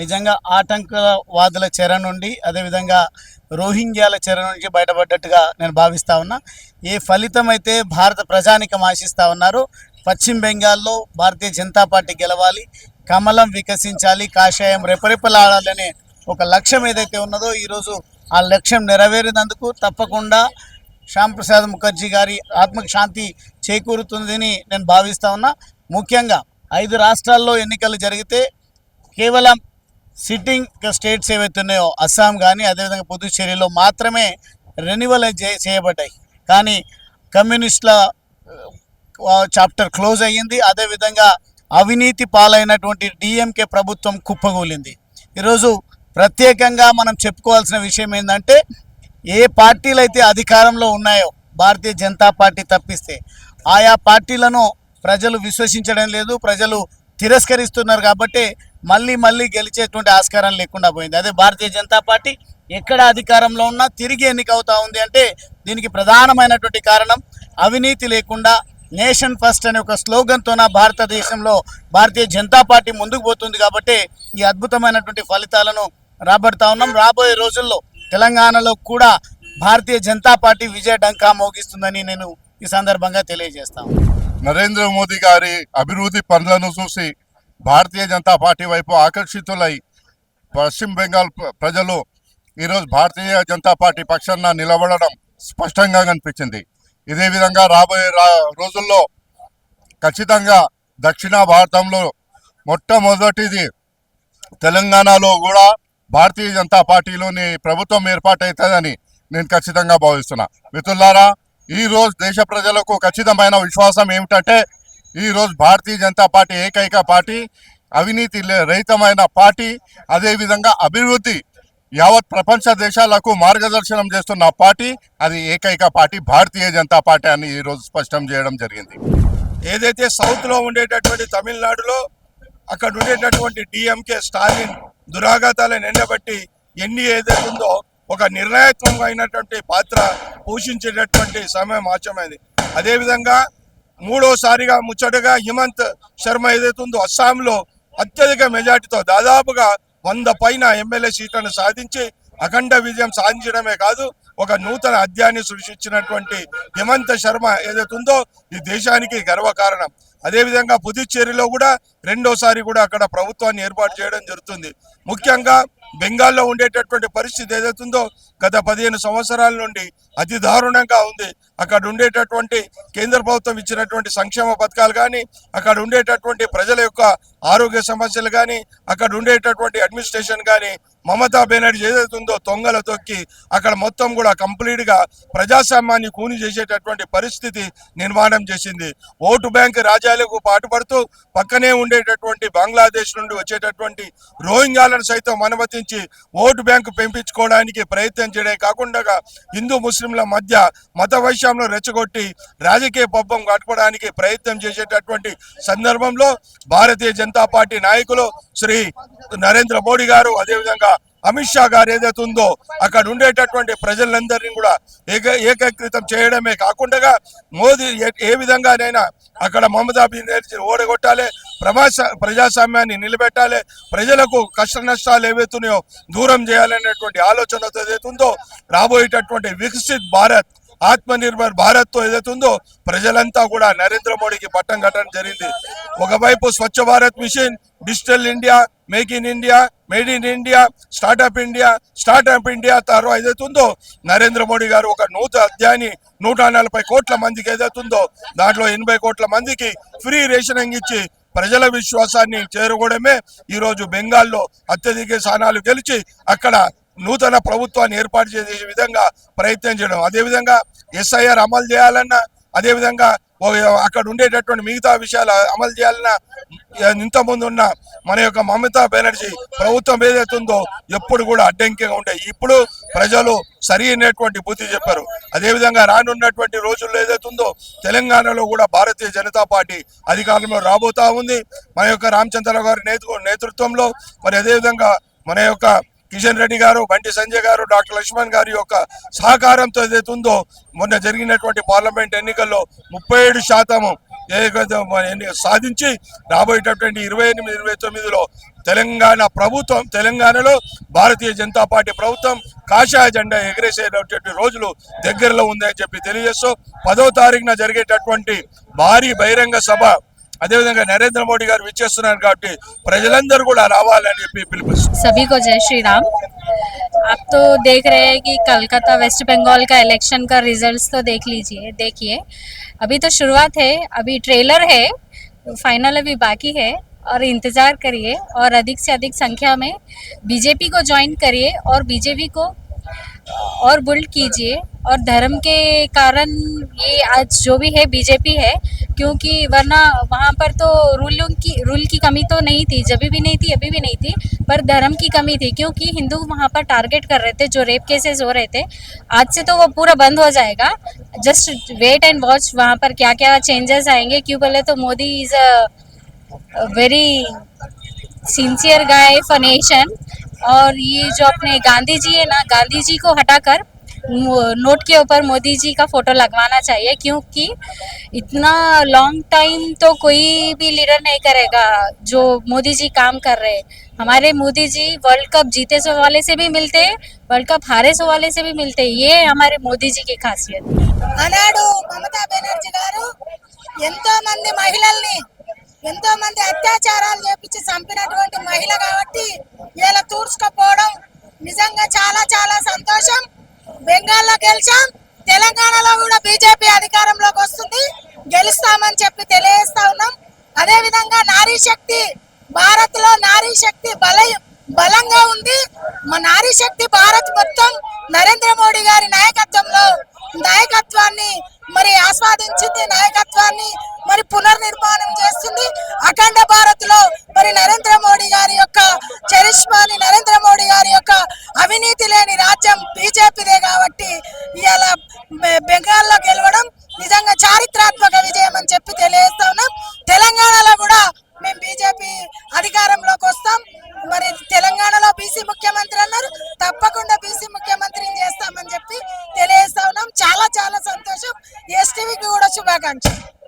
నిజంగా ఆటంకవాదుల చెర నుండి అదేవిధంగా రోహింగ్యాల చెర నుంచి బయటపడ్డట్టుగా నేను భావిస్తా ఉన్నా. ఏ ఫలితం అయితే భారత ప్రజానికం ఆశిస్తూ ఉన్నారో, పశ్చిమ బెంగాల్లో భారతీయ జనతా పార్టీ గెలవాలి, కమలం వికసించాలి, కాషాయం రెపరెపలాడాలనే ఒక లక్ష్యం ఏదైతే ఉన్నదో ఈరోజు ఆ లక్ష్యం నెరవేరినందుకు తప్పకుండా శ్యామ్ ప్రసాద్ ముఖర్జీ గారి ఆత్మకు శాంతి చేకూరుతుందని నేను భావిస్తా ఉన్నా. ముఖ్యంగా 5 రాష్ట్రాల్లో ఎన్నికలు జరిగితే కేవలం సిట్టింగ్ స్టేట్స్ ఏవైతే ఉన్నాయో అస్సాం కానీ అదేవిధంగా పుదుచ్చేరిలో మాత్రమే రెన్యువల్ చేయబడ్డాయి. కానీ కమ్యూనిస్టుల చాప్టర్ క్లోజ్ అయ్యింది. అదేవిధంగా అవినీతి పాలైనటువంటి డిఎంకే ప్రభుత్వం కుప్పగూలింది. ఈరోజు ప్రత్యేకంగా మనం చెప్పుకోవాల్సిన విషయం ఏంటంటే, ఏ పార్టీలు అయితే అధికారంలో ఉన్నాయో భారతీయ జనతా పార్టీ తప్పిస్తే ఆయా పార్టీలను ప్రజలు విశ్వసించడం లేదు, ప్రజలు తిరస్కరిస్తున్నారు. కాబట్టి మళ్ళీ మళ్ళీ గెలిచేటువంటి ఆస్కారం లేకుండా పోయింది. అదే భారతీయ జనతా పార్టీ ఎక్కడ అధికారంలో ఉన్నా తిరిగి ఎన్నికవుతా ఉంది అంటే దీనికి ప్రధానమైనటువంటి కారణం అవినీతి లేకుండా నేషన్ ఫస్ట్ అనే ఒక స్లోగన్తోన భారతదేశంలో భారతీయ జనతా పార్టీ ముందుకు పోతుంది. కాబట్టి ఈ అద్భుతమైనటువంటి ఫలితాలను రాబడతా ఉన్నాం. రాబోయే రోజుల్లో తెలంగాణలో కూడా భారతీయ జనతా పార్టీ విజయ డంకా మోగిస్తుందని నేను ఈ సందర్భంగా తెలియజేస్తాను. నరేంద్ర మోదీ గారి అభివృద్ధి పనులను చూసి భారతీయ జనతా పార్టీ వైపు ఆకర్షితులై పశ్చిమ బెంగాల్ ప్రజలు ఈరోజు భారతీయ జనతా పార్టీ పక్షాన నిలబడడం స్పష్టంగా కనిపించింది. ఇదే విధంగా రాబోయే రోజుల్లో ఖచ్చితంగా దక్షిణ భారతంలో మొట్టమొదటిది తెలంగాణలో కూడా భారతీయ జనతా పార్టీలోని ప్రభుత్వం ఏర్పాటవుతుందని నేను ఖచ్చితంగా భావిస్తున్నా. మిత్రులారా, ఈరోజు దేశ ప్రజలకు ఖచ్చితమైన విశ్వాసం ఏమిటంటే ఈరోజు భారతీయ జనతా పార్టీ ఏకైక పార్టీ, అవినీతి రహితమైన పార్టీ, అదేవిధంగా అభివృద్ధి యావత్ ప్రపంచ దేశాలకు మార్గదర్శనం చేస్తున్న పార్టీ, అది ఏకైక పార్టీ భారతీయ జనతా పార్టీ అని ఈరోజు స్పష్టం చేయడం జరిగింది. ఏదైతే సౌత్లో ఉండేటటువంటి తమిళనాడులో అక్కడ ఉండేటటువంటి డిఎంకే స్టాలిన్ దురాఘాతాలను ఎండబట్టి ఎన్డీఏ ఏదైతే ఉందో ఒక నిర్ణయాత్మకమైనటువంటి పాత్ర పోషించేటటువంటి సమయం ఆచమైంది. అదేవిధంగా మూడోసారిగా ముచ్చటగా హిమంత్ శర్మ ఏదైతే ఉందో అస్సాంలో అత్యధిక మెజార్టీతో దాదాపుగా 100 పైన ఎమ్మెల్యే సీట్లను సాధించి అఖండ విజయం సాధించడమే కాదు, ఒక నూతన అధ్యాయాన్ని సృష్టించినటువంటి హిమంత్ శర్మ ఏదైతే ఉందో ఈ దేశానికి గర్వకారణం. అదేవిధంగా పుదుచ్చేరిలో కూడా రెండోసారి కూడా అక్కడ ప్రభుత్వాన్ని ఏర్పాటు చేయడం జరుగుతుంది. ముఖ్యంగా బెంగాల్లో ఉండేటటువంటి పరిస్థితి ఏదైతే ఉందో గత 15 సంవత్సరాల నుండి అతి దారుణంగా ఉంది. అక్కడ ఉండేటటువంటి కేంద్ర ప్రభుత్వం ఇచ్చినటువంటి సంక్షేమ పథకాలు కానీ, అక్కడ ఉండేటటువంటి ప్రజల యొక్క ఆరోగ్య సమస్యలు కానీ, అక్కడ ఉండేటటువంటి అడ్మినిస్ట్రేషన్ కానీ మమతా బెనర్జీ ఏదైతే ఉందో తొంగల తొక్కి అక్కడ మొత్తం కూడా కంప్లీట్గా ప్రజాస్వామ్యాన్ని కూని చేసేటటువంటి పరిస్థితి నిర్మాణం చేసింది. ఓటు బ్యాంక్ రాజ్యాలకు పాటుపడుతూ పక్కనే ఉండేటటువంటి బంగ్లాదేశ్ నుండి వచ్చేటటువంటి రోహింగ్యాలను సైతం అనుమతించి ఓటు బ్యాంకు పెంపించుకోవడానికి ప్రయత్నం చేయడమే కాకుండా హిందూ ముస్లింల మధ్య మత వైషమ్యం రెచ్చగొట్టి రాజకీయ పబ్బం కట్టుకోవడానికి ప్రయత్నం చేసేటటువంటి సందర్భంలో భారతీయ జనతా పార్టీ నాయకులు శ్రీ నరేంద్ర మోడీ గారు, అదేవిధంగా అమిత్ షా గారు ఏదైతే ఉందో అక్కడ ఉండేటటువంటి ప్రజలందరినీ కూడా ఏకీకృతం చేయడమే కాకుండా మోదీ ఏ విధంగానైనా అక్కడ మమతా బెనర్జీని ఓడగొట్టాలి, ప్రజాస్వామ్యాన్ని నిలబెట్టాలి, ప్రజలకు కష్ట నష్టాలు ఏవైతున్నాయో దూరం చేయాలనేటువంటి ఆలోచనతో ఏదైతే ఉందో రాబోయేటటువంటి వికసిత్ భారత్, ఆత్మనిర్భర్ భారత్ తో ఏదైతే ఉందో ప్రజలంతా కూడా నరేంద్ర మోడీకి పట్టం కట్టడం జరిగింది. ఒకవైపు Swachh Bharat mission, digital India, make in India, made in India, startup India తర్వాత ఏదైతే ఉందో నరేంద్ర మోడీ గారు ఒక నూతన అధ్యాయాన్ని 140 కోట్ల మందికి ఏదైతే ఉందో దాంట్లో 80 కోట్ల మందికి ఫ్రీ రేషనింగ్ ఇచ్చి ప్రజల విశ్వాసాన్ని చేరుకోవడమే ఈరోజు బెంగాల్లో అత్యధిక స్థానాలు గెలిచి అక్కడ నూతన ప్రభుత్వాన్ని ఏర్పాటు చేసే విధంగా ప్రయత్నం చేయడం. అదేవిధంగా ఎస్ఐఆర్ అమలు చేయాలన్నా, అదేవిధంగా అక్కడ ఉండేటటువంటి మిగతా విషయాలు అమలు చేయాలన్నా ఇంతకుముందు ఉన్న మన యొక్క మమతా బెనర్జీ ప్రభుత్వం ఏదైతే ఉందో ఎప్పుడు కూడా అడ్డంకిగా ఉంటాయి. ఇప్పుడు ప్రజలు సరి అయినటువంటి బుద్ధి చెప్పారు. అదేవిధంగా రానున్నటువంటి రోజుల్లో ఏదైతే ఉందో తెలంగాణలో కూడా భారతీయ జనతా పార్టీ అధికారంలో రాబోతా ఉంది. మన యొక్క రామచంద్ర గారి నేతృత్వంలో, మరి అదేవిధంగా మన యొక్క కిషన్ రెడ్డి గారు, బండి సంజయ్ గారు, డాక్టర్ లక్ష్మణ్ గారి యొక్క సహకారంతో ఏదైతే ఉందో మొన్న జరిగినటువంటి పార్లమెంట్ ఎన్నికల్లో 37% సాధించి రాబోయేటటువంటి 28-29లో తెలంగాణ ప్రభుత్వం, తెలంగాణలో భారతీయ జనతా పార్టీ ప్రభుత్వం కాషాయ జెండా ఎగరేసేటటువంటి రోజులు దగ్గరలో ఉందని చెప్పి తెలియజేస్తూ 10వ తారీఖున జరిగేటటువంటి భారీ బహిరంగ సభ అదేవిధంగా నరేంద్ర మోడీ గారు విచ్చేస్తున్నారు కాబట్టి ప్రజలందరూ కూడా రావాలని చెప్పి పిలుపునిస్తున్నారు. सभी को जय श्री राम। आप तो देख रहे हैं कि कलकत्ता वेस्ट बंगाल का इलेक्शन का रिजल्ट्स तो देख लीजिए, देखिए अभी तो शुरुआत है, अभी ट्रेलर है, फाइनल अभी बाकी है और इंतज़ार करिए और अधिक से अधिक संख्या में बीजेपी को ज्वाइन करिए और बीजेपी को और बुल्ड कीजिए। और धर्म के कारण ये आज जो भी है बीजेपी है, क्योंकि वरना वहाँ पर तो रूल की कमी तो नहीं थी, जब भी नहीं थी अभी भी नहीं थी, पर धर्म की कमी थी क्योंकि हिंदू वहाँ पर टारगेट कर रहे थे, जो रेप केसेस हो रहे थे। आज से तो वो पूरा बंद हो जाएगा, जस्ट वेट एंड वॉच वहाँ पर क्या क्या चेंजेस आएंगे। क्यों बोले तो Modi is a very sincere guy for nation. और ये जो अपने गांधी जी है ना, गांधी जी को हटाकर नोट के ऊपर मोदी जी का फोटो लगवाना चाहिए, क्योंकि इतना लॉन्ग टाइम तो कोई भी लीडर नहीं करेगा जो मोदी जी काम कर रहे हैं। हमारे मोदी जी वर्ल्ड कप जीते सो वाले से भी मिलते हैं, वर्ल्ड कप हारे सो वाले से भी मिलते हैं, ये हमारे मोदी जी की खासियत है। ఆనాడు మమతా బెనర్జీ గారు ఎంతో మంది మహిళల్ని ఎంతో మంది అత్యాచారాలు చేపించి చంపినటువంటి మహిళ కాబట్టి ఇలా తూర్చుకపోవడం నిజంగా చాలా చాలా సంతోషం. బెంగాల్లో గెలిచాం, తెలంగాణలో కూడా బీజేపీ అధికారంలోకి వస్తుంది, గెలుస్తామని చెప్పి తెలియజేస్తా ఉన్నాం. అదే విధంగా నారీ శక్తి, భారత్ లో నారీ శక్తి బలంగా ఉంది. మా నారీ శక్తి భారత్ మొత్తం నరేంద్ర మోడీ గారి నాయకత్వాన్ని మరి ఆస్వాదించింది, నాయకత్వాన్ని మరి పునర్నిర్మాణం చేస్తుంది. అఖండ భారత్ లో మరి నరేంద్ర మోడీ గారి యొక్క చరిష్మాని, నరేంద్ర మోడీ గారి యొక్క అవినీతి లేని రాజ్యం బీజేపీదే కాబట్టి ఇవాళ బెంగాల్లో గెలవడం నిజంగా చారిత్రాత్మక విజయం అని చెప్పి తెలియజేస్తా ఉన్నాం. తెలంగాణలో కూడా మేము బీజేపీ అధికారంలోకి వస్తాం. మరి తెలంగాణలో బీసీ ముఖ్యమంత్రి అన్నారు, తప్పకుండా బీసీ ముఖ్యమంత్రిని చేస్తామని చెప్పి తెలియజేస్తా ఉన్నాం. చాలా చాలా సంతోషం. ఎస్టీవీకి కూడా శుభాకాంక్షలు.